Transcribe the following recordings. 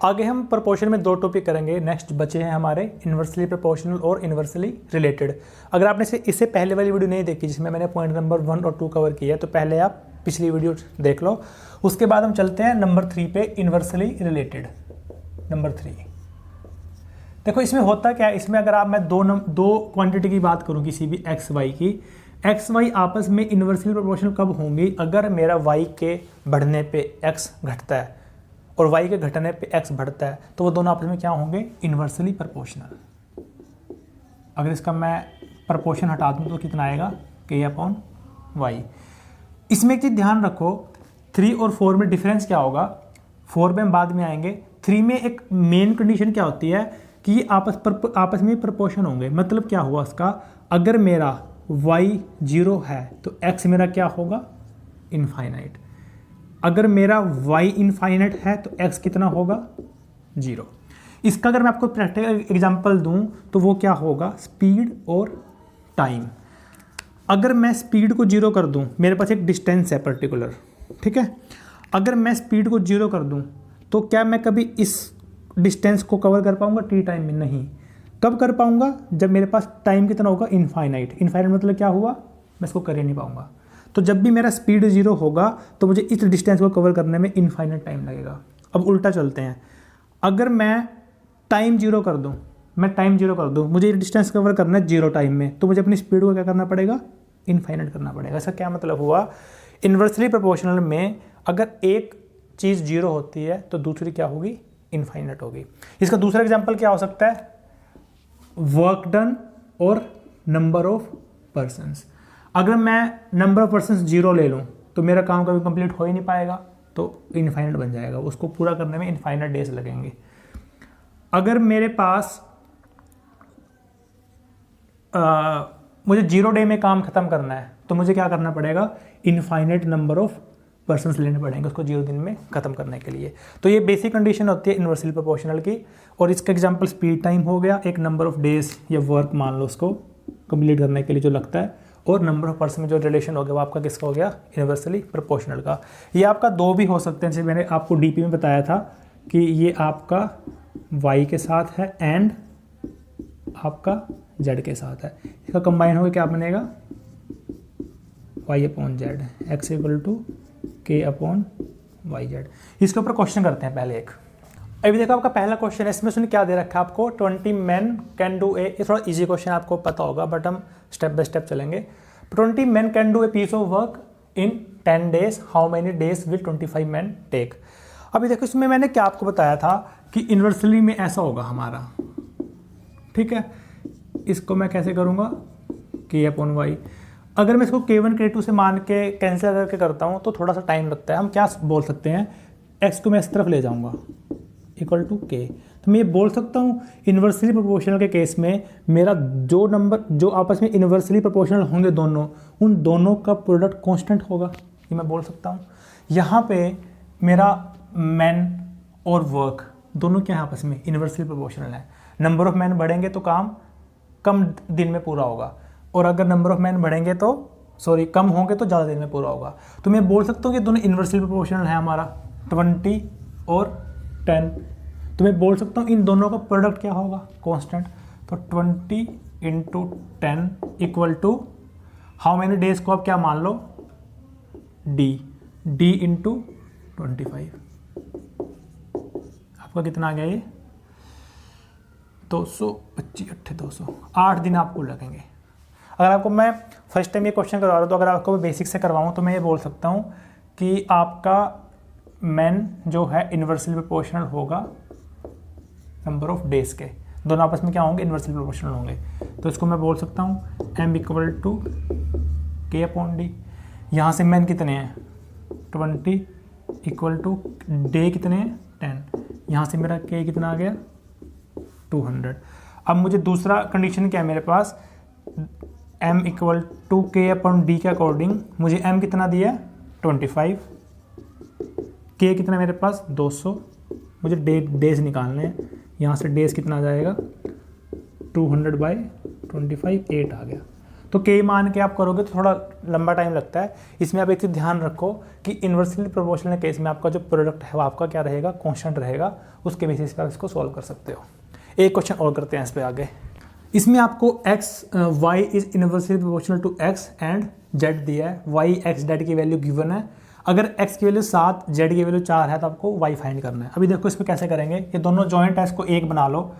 आगे हम प्रोपोर्शन में 2 टॉपिक करेंगे, नेक्स्ट बचे हैं हमारे इन्वर्सली प्रोपोर्शनल और इन्वर्सली रिलेटेड। अगर आपने इससे पहले वाली वीडियो नहीं देखी जिसमें मैंने पॉइंट नंबर 1 और 2 कवर किया है, तो पहले आप पिछली वीडियो देख लो। उसके बाद हम चलते हैं नंबर 3 पे, इन्वर्सली रिलेटेड। नंबर 3 देखो इसमें होता क्या है, इसमें अगर आप मैं दो क्वांटिटी की बात करूं किसी भी एक्स वाई की, एक्स वाई आपस में इन्वर्सली प्रोपोर्शनल कब होंगी? अगर मेरा वाई के बढ़ने पे एक्स घटता है और वाई के घटने पे एक्स बढ़ता है, तो वो दोनों आपस में क्या होंगे? Inversely proportional. अगर इसका मैं प्रोपोर्शन हटा दूं तो कितना आएगा? k/y। इसमें एक चीज़ ध्यान रखो, 3 और 4 में डिफरेंस क्या होगा? 4 में हम बाद में आएंगे। 3 में एक मेन कंडीशन क्या होती है कि ये आपस में प्रोपोर्शन होंगे। मतलब क्या हुआ इसका? अगर मेरा y 0 है तो x मेरा क्या होगा? इनफाइनाइट। अगर मेरा y इनफाइनाइट है तो x कितना होगा? 0। इसका अगर मैं आपको प्रैक्टिकल एग्जांपल दूं तो वो क्या होगा? स्पीड और टाइम। अगर मैं स्पीड को 0 कर दूं, मेरे पास एक डिस्टेंस है पर्टिकुलर, ठीक है। अगर मैं स्पीड को 0 कर दूं तो क्या मैं कभी इस डिस्टेंस को कवर कर पाऊंगा टी टाइम में? नहीं। कब कर पाऊंगा? जब मेरे पास टाइम कितना होगा? इनफाइनाइट। इनफाइनाइट मतलब क्या हुआ? मैं इसको कर ही नहीं पाऊंगा। तो जब भी मेरा स्पीड 0 होगा तो मुझे इस डिस्टेंस को कवर करने में इनफाइनाइट टाइम लगेगा। अब उल्टा चलते हैं, अगर मैं टाइम 0 कर दूं, मुझे ये डिस्टेंस कवर करना है 0 टाइम में, तो मुझे अपनी स्पीड को क्या करना पड़ेगा? इनफाइनाइट करना पड़ेगा। इसका क्या मतलब हुआ? इन्वर्सली प्रोपोर्शनल में अगर एक चीज़ 0 होती है तो दूसरी क्या होगी? इनफाइनाइट होगी। इसका दूसरा एग्जांपल क्या हो सकता है? वर्क डन और नंबर ऑफ पर्सन्स। अगर मैं नंबर ऑफ पर्सन्स 0 ले लूँ तो मेरा काम कभी कंप्लीट हो ही नहीं पाएगा, तो इनफाइनाइट बन जाएगा। उसको पूरा करने में इनफाइनाइट डेज लगेंगे। अगर मेरे पास मुझे 0 डे में काम खत्म करना है तो मुझे क्या करना पड़ेगा? इनफाइनाइट नंबर ऑफ पर्सन्स लेने पड़ेंगे उसको 0 दिन में खत्म करने के लिए। तो ये बेसिक कंडीशन होती है इन्वर्सली प्रोपोर्शनल की। और इसका एग्जांपल स्पीड टाइम हो गया, एक नंबर ऑफ डेज या वर्क मान लो उसको कंप्लीट करने के लिए जो लगता है, और नंबर ऑफ पर्सन में जो रिलेशन हो गया वो आपका किसका हो गया? इन्वर्सली प्रोपोर्शनल का। ये आपका 2 भी हो सकते हैं, जैसे मैंने आपको डीपी में बताया था कि ये आपका y के साथ है एंड आपका z के साथ है। इसका कंबाइन होकर क्या बनेगा? y/z, x = k/yz। इसके ऊपर क्वेश्चन करते हैं पहले एक। अभी देखो आपका पहला क्वेश्चन है, इसमें क्या दे रखा है आपको? 20 men कैन डू ए। ये थोड़ा इजी क्वेश्चन आपको पता होगा, बट हम स्टेप बाय स्टेप चलेंगे। 20 men can do a piece of work in 10 days, how many days will 25 men take? अभी देखो इसमें मैंने क्या आपको बताया था कि इन्वर्सली में ऐसा होगा हमारा, ठीक है। इसको मैं कैसे करूँगा? k/y। अगर मैं इसको k1 k2 से मान के कैंसिल करके करता हूँ तो थोड़ा सा टाइम लगता है। हम क्या बोल सकते हैं? x को मैं इस तरफ ले जाऊँगा = k। तो मैं ये बोल सकता हूँ इन्वर्सली प्रोपोर्शनल के केस में मेरा जो नंबर जो आपस में इन्वर्सली प्रोपोर्शनल होंगे दोनों, उन दोनों का प्रोडक्ट कांस्टेंट होगा, ये मैं बोल सकता हूँ। यहाँ पे मेरा मैन और वर्क दोनों क्या है? आपस में इन्वर्सली प्रोपोर्शनल है। नंबर ऑफ मैन बढ़ेंगे तो काम कम दिन में पूरा होगा, और अगर नंबर ऑफ मैन बढ़ेंगे तो कम होंगे तो ज़्यादा दिन में पूरा होगा। तो मैं बोल सकता हूँ कि दोनों इन्वर्सली प्रोपोर्शनल है हमारा, 20 और 10। तो मैं बोल सकता हूँ इन दोनों का प्रोडक्ट क्या होगा? कांस्टेंट। तो 20 × 10 = हाउ मेनी डेज को आप क्या मान लो? d × 25। आपका कितना आ गया? ये 225 8 200, 8 दिन आपको लगेंगे। अगर आपको मैं फर्स्ट टाइम ये क्वेश्चन करवा रहा हूँ तो अगर आपको बेसिक से करवाऊँ तो मैं ये बोल सकता हूँ कि आपका मैन जो है इन्वर्सली प्रोपोर्शनल होगा नंबर ऑफ डेज के। दोनों आपस में क्या होंगे? इन्वर्सली प्रोपोर्शनल होंगे। तो इसको मैं बोल सकता हूँ m = k/d। यहाँ से मैन कितने हैं? 20 = डे कितने हैं? 10। यहाँ से मेरा k कितना आ गया? 200। अब मुझे दूसरा कंडीशन क्या है मेरे पास? m = k/d के अकॉर्डिंग मुझे m कितना दिया? 25। k कितना मेरे पास? 200। मुझे डेज निकालने हैं। यहाँ से डेज कितना आ जाएगा? 200/25, 8 आ गया। तो के मान के आप करोगे तो थोड़ा लंबा टाइम लगता है। इसमें आप एक चीज़ ध्यान रखो कि इन्वर्सली प्रोपोर्शनल केस में आपका जो प्रोडक्ट है वो आपका क्या रहेगा, कांस्टेंट रहेगा। उसके बेसिस पर आप इसको सॉल्व कर सकते हो। एक क्वेश्चन और करते हैं इस पर आगे। इसमें आपको y is inversely proportional to x and z दिया है। y x z की वैल्यू गिवन है। अगर x की वैल्यू 7 z की वैल्यू 4 है तो आपको y फाइंड करना है। अभी देखो इसमें कैसे करेंगे, ये दोनों जॉइंट है, इसको एक बना लो।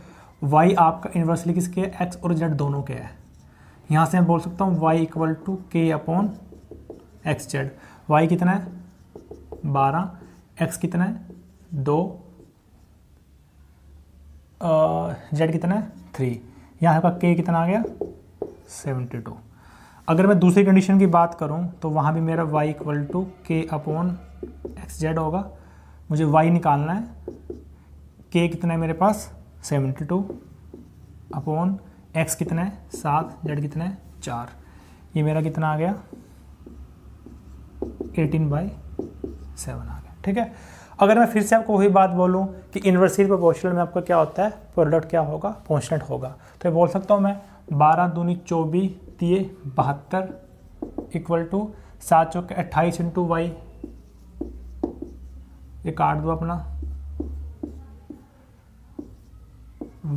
y आपका इन्वर्सली किसके है, x और z दोनों के है। यहाँ से मैं बोल सकता हूँ y equal to k upon x z. Y कितना है 12, x कितना है 2, z कितना है 3। यहाँ का k कितना आ गया 72। अगर मैं दूसरी कंडीशन की बात करूँ तो वहाँ भी मेरा y इक्वल टू के अपॉन एक्स जेड होगा। मुझे y निकालना है, k कितना है मेरे पास 72 अपॉन x कितना है 7, z कितना है 4। ये मेरा कितना आ गया 18/7 आ गया। ठीक है। अगर मैं फिर से आपको वही बात बोलूं कि इन्वर्सली प्रोपोर्शनल में आपका क्या होता है, प्रोडक्ट क्या होगा, कांस्टेंट होगा। तो ये बोल सकता हूँ मैं 12 दूनी 24 तिये 72 इक्वल टू 7 चौके 28 इंटू वाई, ये काट दो अपना,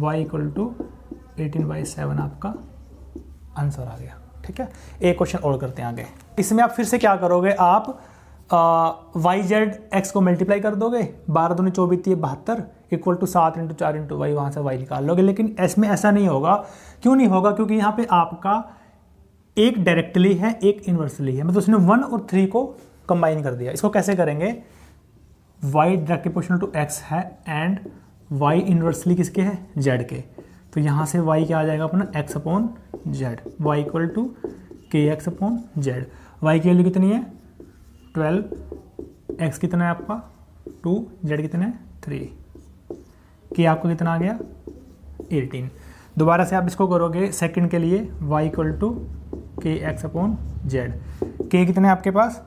y इक्वल टू 18/7 आपका आंसर आ गया। ठीक है। एक क्वेश्चन और करते हैं आगे। इसमें आप फिर से क्या करोगे, आप वाई जेड एक्स को मल्टीप्लाई कर दोगे, 12 दूनी 24 72 equal to 7 into 4 into y, वहाँ से वाई निकाल लोगे। लेकिन इसमें ऐसा नहीं होगा। क्यों नहीं होगा? क्योंकि यहाँ पे आपका एक डायरेक्टली है, एक इन्वर्सली है, मतलब उसने 1 और 3 को कंबाइन कर दिया। इसको कैसे करेंगे, y directly proportional to x है एंड वाई इन्वर्सली किसके है, जेड के। तो यहाँ से y क्या आ जाएगा अपना x upon z, y equal to k x upon z. Y की वैल्यू कितनी है 12, x कितना है आपका 2, z कितना है 3, के आपको कितना आ गया 18। दोबारा से आप इसको करोगे सेकंड के लिए, y equal to k x upon Z. के कितने हैं आपके पास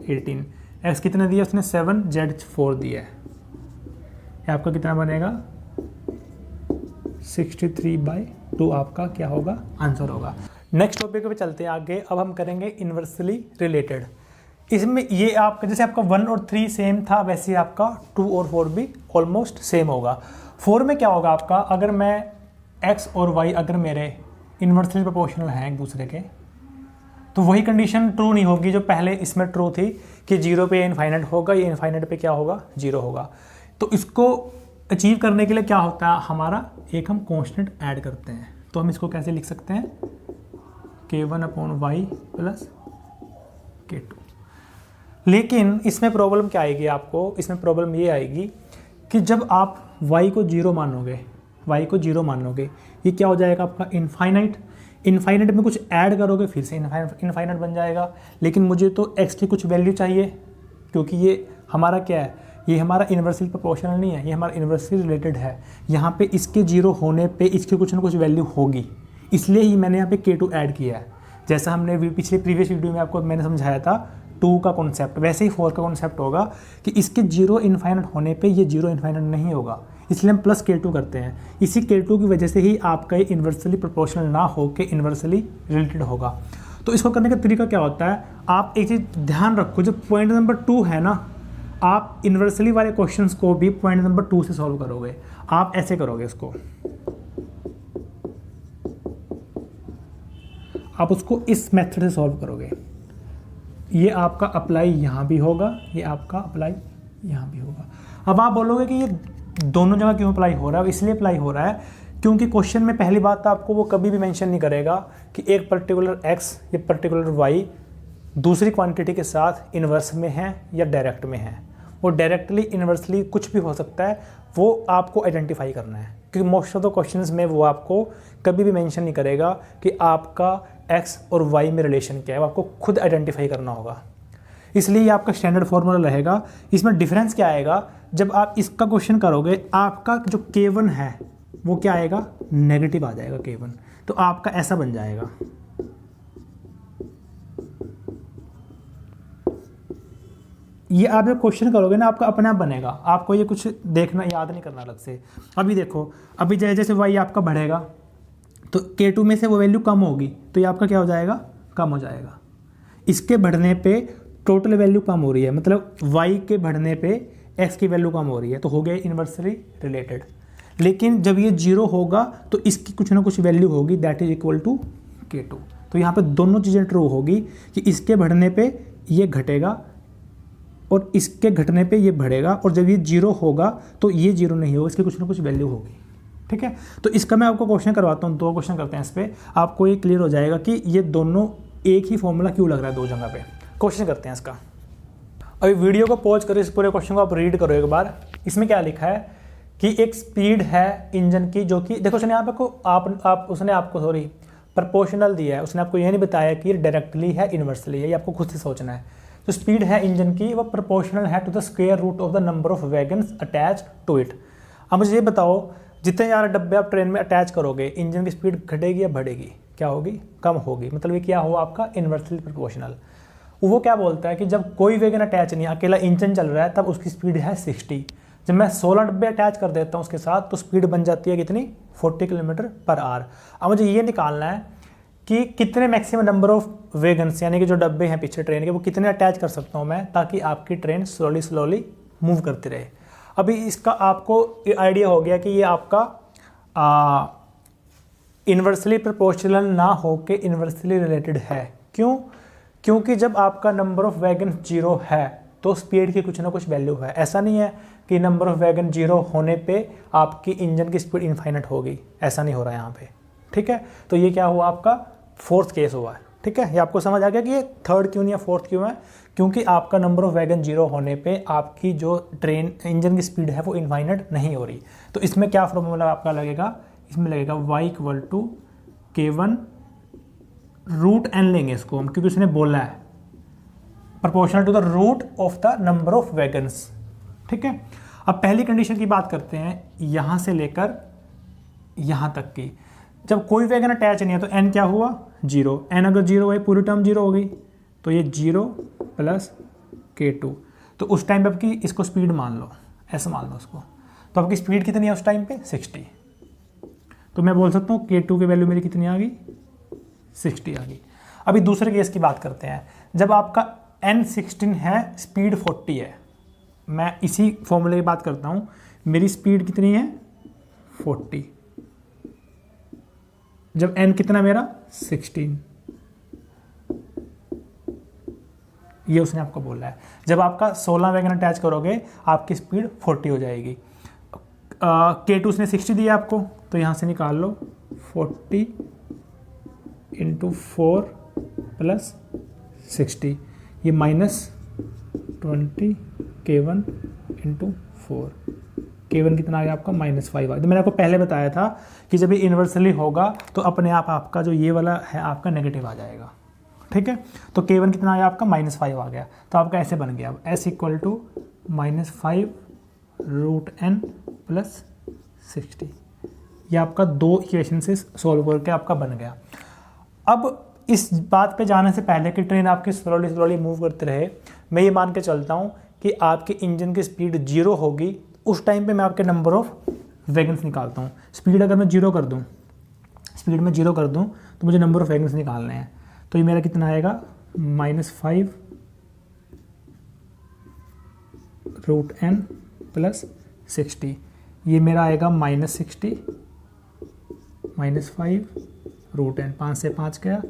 18, x कितने दिया उसने 7, z 4 दिया है। ये आपका कितना बनेगा 63/2 आपका क्या होगा, आंसर होगा। नेक्स्ट टॉपिक पे चलते हैं आगे। अब हम करेंगे इन्वर्सली रिलेटेड। इसमें ये आपका जैसे आपका 1 और 3 सेम था, वैसे आपका 2 और 4 भी ऑलमोस्ट सेम होगा। 4 में क्या होगा आपका, अगर मैं x और y अगर मेरे इन्वर्सली प्रोपोर्शनल हैं एक दूसरे के, तो वही कंडीशन ट्रू नहीं होगी जो पहले इसमें ट्रू थी कि 0 पे इनफाइनाइट होगा, ये इनफाइनाइट पे क्या होगा 0 होगा। तो इसको अचीव करने के लिए क्या होता है हमारा, एक हम कांस्टेंट ऐड करते हैं। तो हम इसको कैसे लिख सकते हैं, k1 upon Y plus k2। लेकिन इसमें प्रॉब्लम क्या आएगी आपको, इसमें प्रॉब्लम ये आएगी कि जब आप y को 0 मानोगे, ये क्या हो जाएगा आपका इनफाइनाइट। इनफाइनाइट में कुछ ऐड करोगे फिर से इनफाइनाइट बन जाएगा। लेकिन मुझे तो x की कुछ वैल्यू चाहिए, क्योंकि ये हमारा क्या है, ये हमारा इन्वर्सली प्रोपोर्शनल नहीं है, ये हमारा इन्वर्सली रिलेटेड है। यहाँ पे इसके 0 होने पे इसकी कुछ ना कुछ वैल्यू होगी, इसलिए ही मैंने यहाँ पे k2 ऐड किया है। जैसा हमने पिछले प्रीवियस वीडियो में आपको मैंने समझाया था 2 का कॉन्सेप्ट, वैसे ही 4 का कॉन्सेप्ट होगा कि इसके 0 इनफाइनाइट होने पे ये 0 इनफाइनाइट नहीं होगा, इसलिए हम प्लस k2 करते हैं। इसी k2 की वजह से ही आपका ये इन्वर्सली प्रोपोर्शनल ना हो के इन्वर्सली रिलेटेड होगा। तो इसको करने का तरीका क्या होता है, आप एक चीज़ ध्यान रखो, जो पॉइंट नंबर 2 है ना, आप इन्वर्सली वाले क्वेश्चंस को भी पॉइंट नंबर 2 से सॉल्व करोगे। आप ऐसे करोगे इसको, आप उसको इस मेथड से सॉल्व करोगे। ये आपका अप्लाई यहाँ भी होगा, ये आपका अप्लाई यहाँ भी होगा। अब आप बोलोगे कि ये दोनों जगह क्यों अप्लाई हो रहा है, इसलिए अप्लाई हो रहा है क्योंकि क्वेश्चन में पहली बात तो आपको वो कभी भी मेंशन नहीं करेगा कि एक पर्टिकुलर x या पर्टिकुलर y दूसरी क्वांटिटी के साथ इन्वर्स में है या डायरेक्ट में है। वो डायरेक्टली इन्वर्सली कुछ भी हो सकता है, वो आपको आइडेंटिफाई करना है, क्योंकि मोस्ट ऑफ द क्वेश्चंस में वो आपको कभी भी मेंशन नहीं करेगा कि आपका x और y में रिलेशन क्या है, वो आपको खुद आइडेंटिफाई करना होगा। इसलिए ये आपका स्टैंडर्ड फॉर्मूला रहेगा। इसमें डिफरेंस क्या आएगा, जब आप इसका क्वेश्चन करोगे आपका जो k1 है वो क्या आएगा, नेगेटिव आ जाएगा k1, तो आपका ऐसा बन जाएगा। ये आप जब क्वेश्चन करोगे ना आपका अपने आप बनेगा, आपको ये कुछ देखना याद नहीं करना अलग से। अभी देखो, अभी जैसे y आपका बढ़ेगा तो K2 में से वो वैल्यू कम होगी तो ये आपका क्या हो जाएगा, कम हो जाएगा। इसके बढ़ने पे टोटल वैल्यू कम हो रही है, मतलब y के बढ़ने पे x की वैल्यू कम हो रही है, तो हो गया इन्वर्सली रिलेटेड। लेकिन जब ये 0 होगा तो इसकी कुछ ना कुछ वैल्यू होगी that is equal to K2। तो यहाँ पे दोनों चीज़ें ट्रू होगी कि इसके बढ़ने पे ये घटेगा और इसके घटने पे ये बढ़ेगा, और जब ये 0 होगा तो ये 0 नहीं होगा, इसकी कुछ ना कुछ वैल्यू होगी। ठीक है, तो इसका मैं आपको क्वेश्चन करवाता हूँ, 2 क्वेश्चन करते हैं इस पर, आपको ये क्लियर हो जाएगा कि ये दोनों एक ही फॉर्मूला क्यों लग रहा है 2 जगह पे। क्वेश्चन करते हैं इसका। अभी वीडियो को पॉज करो, इस पूरे क्वेश्चन को आप रीड करो एक बार। इसमें क्या लिखा है कि एक स्पीड है इंजन की जो कि देखो उसने यहाँ पे उसने आपको प्रपोर्शनल दिया है, उसने आपको ये नहीं बताया कि ये डायरेक्टली है इन्वर्सली है, ये आपको खुद से सोचना है। तो स्पीड है इंजन की वो प्रोपोर्शनल है to the square root of the number of wagons attach to it. अब मुझे ये बताओ जितने ज़्यादा डब्बे आप ट्रेन में अटैच करोगे इंजन की स्पीड घटेगी या बढ़ेगी, क्या होगी, कम होगी। मतलब ये क्या हो आपका इन्वर्सली प्रोपोर्शनल। वो क्या बोलता है कि जब कोई वैगन अटैच नहीं, अकेला इंजन चल रहा है, तब उसकी स्पीड है 60। जब मैं 16 डब्बे अटैच कर देता हूँ उसके साथ तो स्पीड बन जाती है कितनी, 40 किलोमीटर पर आवर। अब मुझे ये निकालना है कि कितने मैक्सिमम नंबर ऑफ वैगन्स यानी कि जो डब्बे हैं पीछे ट्रेन के वो कितने अटैच कर सकता हूँ मैं, ताकि आपकी ट्रेन स्लोली मूव करती रहे। अभी इसका आपको आइडिया हो गया कि ये आपका इन्वर्सली प्रोपोर्शनल ना हो के इन्वर्सली रिलेटेड है। क्यों? क्योंकि जब आपका नंबर ऑफ वैगन 0 है तो स्पीड की कुछ ना कुछ वैल्यू है। ऐसा नहीं है कि नंबर ऑफ वैगन 0 होने पे आपकी इंजन की स्पीड इनफाइनाइट होगी, ऐसा नहीं हो रहा है यहाँ पे। ठीक है, तो ये क्या हुआ आपका 4th केस हुआ है। ठीक है, ये आपको समझ आ गया कि ये 3rd क्यों नहीं है 4th क्यों है, क्योंकि आपका नंबर ऑफ वैगन 0 होने पे आपकी जो ट्रेन इंजन की स्पीड है वो इनफाइनाइट नहीं हो रही। तो इसमें क्या फॉर्मूला आपका लगेगा, इसमें लगेगा y = K1 √n लेंगे इसको हम, क्योंकि उसने बोला है proportional to the root of the number of wagons. ठीक है, अब पहली कंडीशन की बात करते हैं, यहाँ से लेकर यहाँ तक की। जब कोई वैगन अटैच नहीं है तो n क्या हुआ, 0। n अगर 0 है पूरी टर्म 0 हो गई, तो ये 0 + K2। तो उस टाइम पे आपकी इसको स्पीड मान लो, ऐसा मान लो उसको, तो आपकी स्पीड कितनी है उस टाइम पे, 60। तो मैं बोल सकता हूँ K2 की वैल्यू मेरी कितनी आ गई, 60 आ गई। अभी दूसरे केस की बात करते हैं, जब आपका n 16 है, स्पीड 40 है। मैं इसी फॉर्मूले की बात करता हूँ, मेरी स्पीड कितनी है 40, जब n कितना मेरा 16, ये उसने आपको बोला है। जब आपका 16 वैगन अटैच करोगे आपकी स्पीड 40 हो जाएगी। K2 उसने 60 दिया आपको, तो यहाँ से निकाल लो 40 × 4 + 60, ये -20 K1 × 4। K1 कितना आ गया आपका -5 आ गया। तो मैंने आपको पहले बताया था कि जब ये इन्वर्सली होगा तो अपने आप आपका जो ये वाला है आपका नेगेटिव आ जाएगा। ठीक है, तो K1 कितना आया आपका -5 आ गया, तो आपका ऐसे बन गया अब S = -5 √n + 60। ये आपका 2 इक्वेशन से सॉल्व करके आपका बन गया। अब इस बात पे जाने से पहले कि ट्रेन आपकी स्लोली मूव करते रहे, मैं ये मान के चलता हूँ कि आपके इंजन की स्पीड 0 होगी, उस टाइम पे मैं आपके नंबर ऑफ वैगन्स निकालता हूँ। स्पीड अगर मैं 0 कर दूँ, तो मुझे नंबर ऑफ वैगन्स निकालने हैं। तो ये मेरा कितना आएगा, -5 √n + 60। ये मेरा आएगा -60 -5 √n, 5 से 5 गया,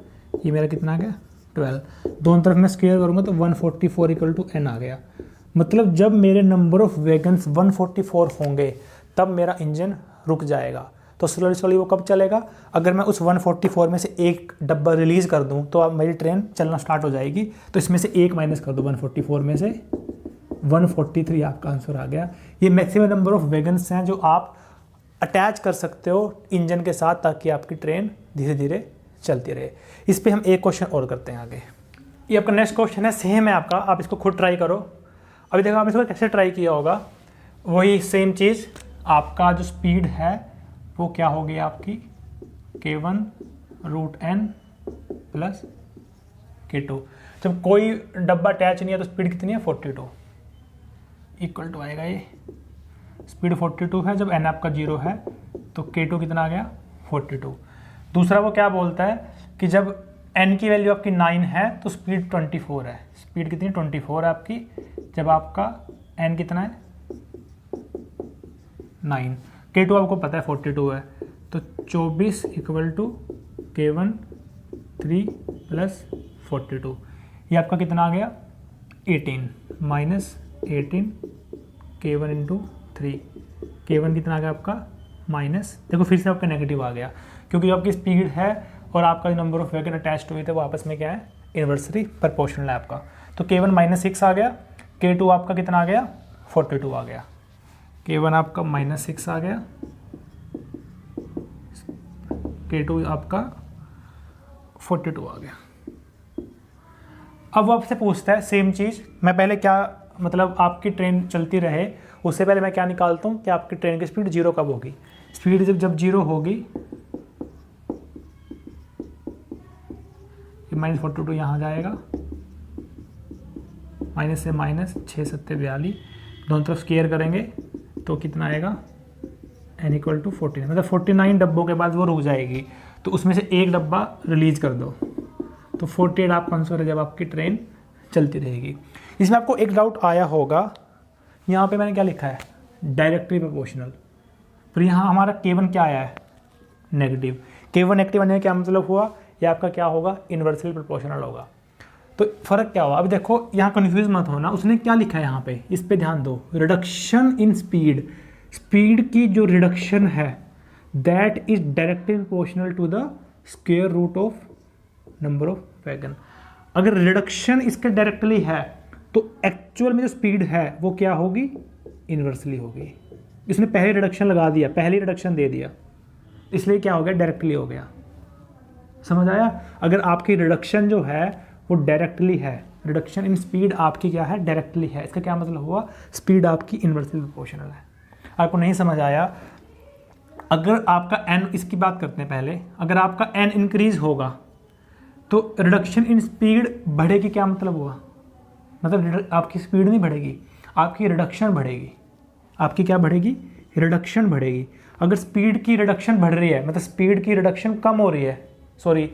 ये मेरा कितना आ गया 12। दोनों तरफ मैं स्क्वायर करूँगा तो 144 = n आ गया। मतलब जब मेरे नंबर ऑफ वैगन्स 144 होंगे तब मेरा इंजन रुक जाएगा। तो स्लोली वो कब चलेगा, अगर मैं उस 144 में से एक डब्बा रिलीज़ कर दूं तो अब मेरी ट्रेन चलना स्टार्ट हो जाएगी। तो इसमें से एक माइनस कर दो, 144 में से 143 आपका आंसर आ गया। ये मैक्सिमम नंबर ऑफ वैगन्स हैं जो आप अटैच कर सकते हो इंजन के साथ, ताकि आपकी ट्रेन धीरे धीरे चलती रहे। इस पर हम एक क्वेश्चन और करते हैं आगे। ये आपका नेक्स्ट क्वेश्चन है, सेम है आपका, आप इसको खुद ट्राई करो। अभी देखो आप इसको कैसे ट्राई किया होगा, वही सेम चीज़। आपका जो स्पीड है वो क्या होगी आपकी, K1 √n + K2। जब कोई डब्बा अटैच नहीं है तो स्पीड कितनी है 42 इक्वल टू आएगा, ये स्पीड 42 है। जब n आपका 0 है तो K2 कितना आ गया 42। दूसरा वो क्या बोलता है कि जब n की वैल्यू आपकी 9 है तो स्पीड 24 है। स्पीड कितनी 24 है आपकी, जब आपका n कितना है 9। K2 आपको पता है 42 है, तो 24 इक्वल टू K1 3 प्लस 42, ये आपका कितना आ गया 18 माइनस 18 K1 इंटू 3। K1 कितना आ गया आपका माइनस, देखो फिर से आपका नेगेटिव आ गया क्योंकि जो आपकी स्पीड है और आपका जो नंबर ऑफ वैगन अटैच्ड हुए थे वो आपस में क्या है इन्वर्सली प्रोपोर्शनल है आपका। तो K1 माइनस 6 आ गया, K2 आपका कितना आ गया 42 आ गया, K1 आपका माइनस 6 आ गया, K2 आपका 42 आ गया। अब वो आपसे पूछता है सेम चीज़, मैं पहले क्या मतलब आपकी ट्रेन चलती रहे उससे पहले मैं क्या निकालता हूँ कि आपकी ट्रेन की स्पीड 0 कब होगी। स्पीड जब 0 होगी, माइनस 42 यहाँ जाएगा, माइनस से माइनस 6 7 42, दोनों तरफ स्क्वायर करेंगे तो कितना आएगा n इक्वल टू 49, मतलब 49 डब्बों के बाद वो रुक जाएगी, तो उसमें से एक डब्बा रिलीज कर दो तो 48 आप आंसर है जब आपकी ट्रेन चलती रहेगी। इसमें आपको एक डाउट आया होगा, यहाँ पे मैंने क्या लिखा है डायरेक्टली प्रोपोर्शनल, पर यहाँ हमारा K1 क्या आया है नेगेटिव। K1 एक्टिव आने का क्या मतलब हुआ, ये आपका क्या होगा इन्वर्सली प्रोपोर्शनल होगा। तो फ़र्क क्या हुआ, अब देखो यहाँ कन्फ्यूज मत होना, उसने क्या लिखा है यहाँ पे, इस पे ध्यान दो, रिडक्शन इन स्पीड, स्पीड की जो रिडक्शन है that is directly proportional to the square root of number of wagon. अगर रिडक्शन इसके डायरेक्टली है तो एक्चुअल में जो स्पीड है वो क्या होगी इन्वर्सली होगी। इसने पहले रिडक्शन लगा दिया, पहले रिडक्शन दे दिया, इसलिए क्या हो गया डायरेक्टली हो गया। समझ आया, अगर आपकी रिडक्शन जो है वो डायरेक्टली है, रिडक्शन इन स्पीड आपकी क्या है डायरेक्टली है, इसका क्या मतलब हुआ स्पीड आपकी इन्वर्सली प्रोपोर्शनल है। आपको नहीं समझ आया, अगर आपका n, इसकी बात करते हैं पहले, अगर आपका n इंक्रीज होगा तो रिडक्शन इन स्पीड बढ़ेगी, क्या मतलब हुआ, मतलब आपकी स्पीड नहीं बढ़ेगी, आपकी रिडक्शन बढ़ेगी। आपकी क्या बढ़ेगी रिडक्शन बढ़ेगी। अगर स्पीड की रिडक्शन बढ़ रही है मतलब स्पीड की रिडक्शन कम हो रही है, सॉरी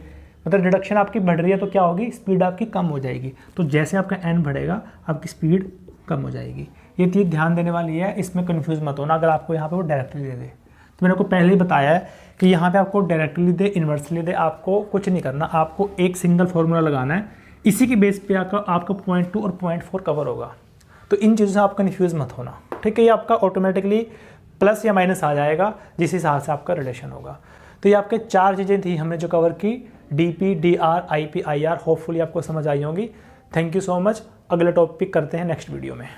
मतलब रिडक्शन आपकी बढ़ रही है तो क्या होगी स्पीड आपकी कम हो जाएगी। तो जैसे आपका n बढ़ेगा आपकी स्पीड कम हो जाएगी। ये चीज़ ध्यान देने वाली है, इसमें कन्फ्यूज़ मत होना। अगर आपको यहाँ पे वो डायरेक्टली दे दे तो मैंने आपको पहले ही बताया है कि यहाँ पे आपको डायरेक्टली दे इन्वर्सली दे, आपको कुछ नहीं करना, आपको एक सिंगल फार्मूला लगाना है, इसी की बेस पे आपका पॉइंट 2 और पॉइंट 4 कवर होगा। तो इन चीज़ों से आप कन्फ्यूज़ मत होना, ठीक है। ये आपका ऑटोमेटिकली प्लस या माइनस आ जाएगा जिस हिसाब से आपका रिलेशन होगा। तो ये आपके 4 चीज़ें थी हमने जो कवर की, DP, DR, IP, IR, hopefully आपको समझ आई होंगी। Thank you so much. अगला टॉपिक करते हैं नेक्स्ट वीडियो में।